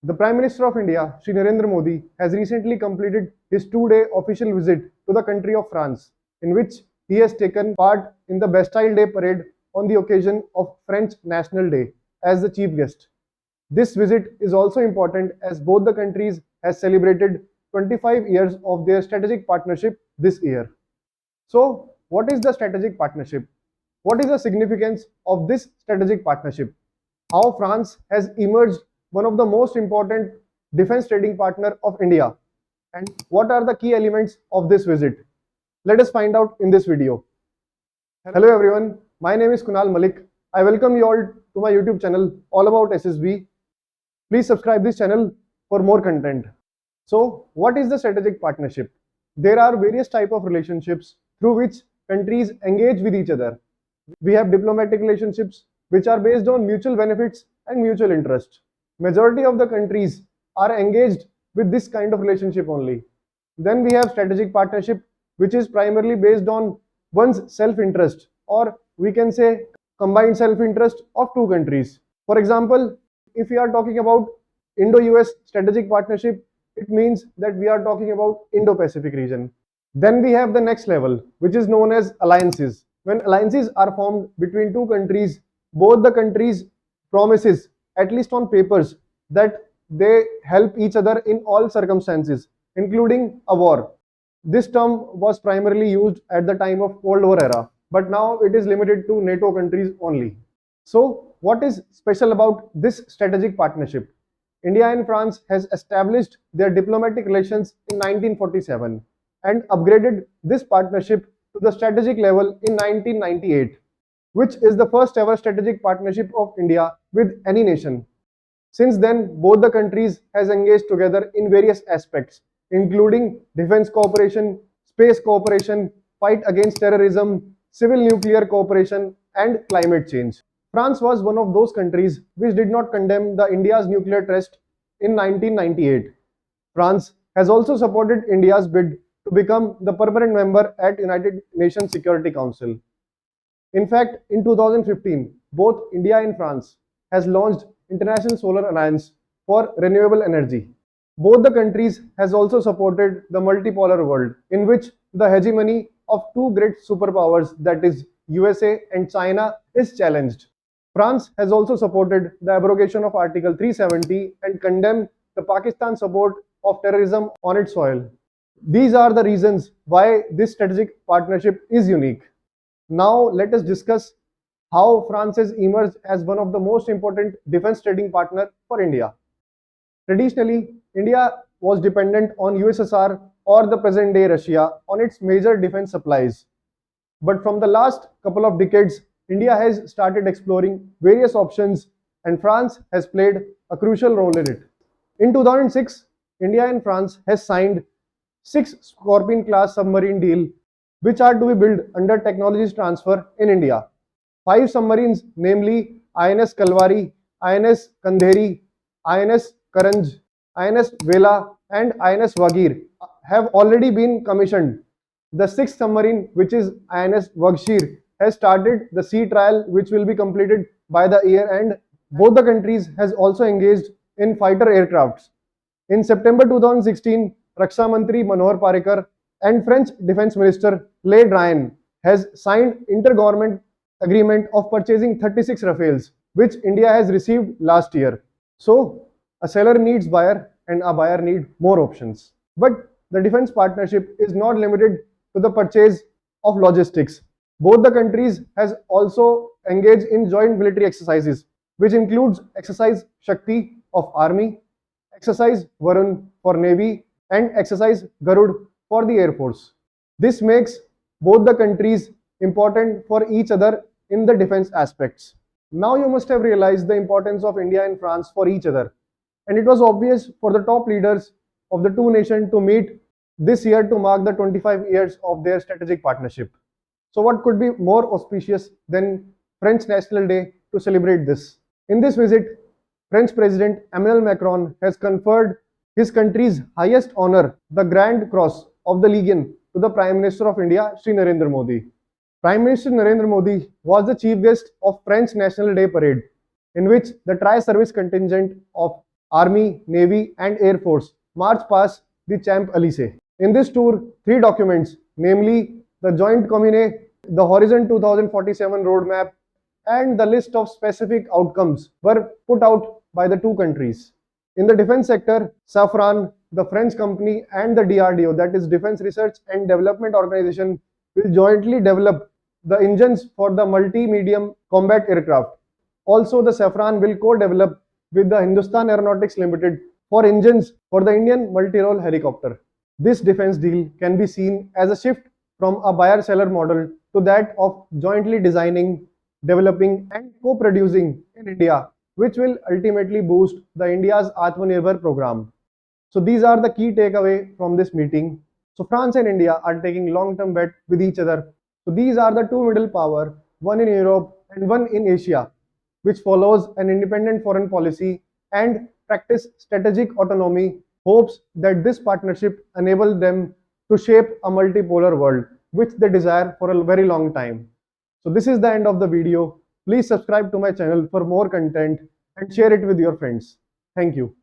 The Prime Minister of India, Shri Narendra Modi, has recently completed his 2-day official visit to the country of France, in which he has taken part in the Bastille Day parade on the occasion of French National Day as the chief guest. This visit is also important as both the countries has celebrated 25 years of their strategic partnership this year. So, what is the strategic partnership? What is the significance of this strategic partnership? How France has emerged one of the most important defense trading partner of India, and what are the key elements of this visit? Let us find out in this video. Hello everyone, my name is KUNAL Malik. I welcome you all to my YouTube channel All About SSB. Please subscribe this channel for more content. So, what is the strategic partnership? There are various types of relationships through which countries engage with each other. We have diplomatic relationships which are based on mutual benefits and mutual interest. Majority of the countries are engaged with this kind of relationship only. Then we have strategic partnership, which is primarily based on one's self-interest, or we can say combined self-interest of two countries. For example, if we are talking about Indo-US strategic partnership, it means that we are talking about Indo-Pacific region. Then we have the next level, which is known as alliances. When alliances are formed between two countries, both the countries promises, at least on papers, that they help each other in all circumstances, including a war. This term was primarily used at the time of Cold War era, but now it is limited to NATO countries only. So, what is special about this strategic partnership? India and France has established their diplomatic relations in 1947 and upgraded this partnership to the strategic level in 1998, which is the first ever strategic partnership of India with any nation. Since then, both the countries has engaged together in various aspects, including defense cooperation, space cooperation, fight against terrorism, civil nuclear cooperation, and climate change. France was one of those countries which did not condemn the India's nuclear test in 1998. France has also supported India's bid to become the permanent member at United Nations Security Council. In fact, in 2015, both India and France has launched International Solar Alliance for renewable energy. Both the countries has also supported the multipolar world, in which the hegemony of two great superpowers, that is USA and China, is challenged. France has also supported the abrogation of Article 370 and condemned the Pakistan support of terrorism on its soil. These are the reasons why this strategic partnership is unique. Now let us discuss how France has emerged as one of the most important defense trading partner for India. Traditionally, India was dependent on USSR or the present day Russia on its major defense supplies. But from the last couple of decades, India has started exploring various options and France has played a crucial role in it. In 2006, India and France has signed 6 Scorpion class submarine deal which are to be built under technologies transfer in India. 5 submarines, namely INS Kalvari, INS Kandheri, INS Karanj, INS Vela and INS Wagir, have already been commissioned. The 6th submarine, which is INS Wagshir, has started the sea trial, which will be completed by the year end. Both the countries has also engaged in fighter aircrafts. In September 2016, Raksha Mantri Manohar Parrikar and French Defense Minister Le Drian has signed intergovernment agreement of purchasing 36 Rafales, which India has received last year. So, a seller needs buyer and a buyer needs more options. But the defense partnership is not limited to the purchase of logistics. Both the countries has also engaged in joint military exercises, which includes exercise Shakti of Army, exercise Varun for Navy, and exercise Garud for the Air Force. This makes both the countries important for each other in the defense aspects. Now you must have realized the importance of India and France for each other, and it was obvious for the top leaders of the two nations to meet this year to mark the 25 years of their strategic partnership. So what could be more auspicious than French National Day to celebrate this? In this visit, French President Emmanuel Macron has conferred his country's highest honor, the Grand Cross of the Legion, to the Prime Minister of India, Shri Narendra Modi. Prime Minister Narendra Modi was the chief guest of French National Day parade, in which the tri-service contingent of Army, Navy, and Air Force march past the Champs-Élysées. In this tour, 3 documents, namely the Joint Commune, the Horizon 2047 Roadmap, and the list of specific outcomes, were put out by the two countries. In the defense sector, Safran, the French company, and the DRDO, that is Defense Research and Development Organization, will jointly develop the engines for the multi-medium combat aircraft. Also, the Safran will co-develop with the Hindustan Aeronautics Limited for engines for the Indian multi-role helicopter. This defense deal can be seen as a shift from a buyer-seller model to that of jointly designing, developing, and co-producing in India, which will ultimately boost the India's Atmanirbhar program. So these are the key takeaway from this meeting. So France and India are taking long-term bet with each other. So these are the two middle power, one in Europe and one in Asia, which follows an independent foreign policy and practice strategic autonomy, hopes that this partnership enables them to shape a multipolar world, which they desire for a very long time. So this is the end of the video. Please subscribe to my channel for more content and share it with your friends. Thank you.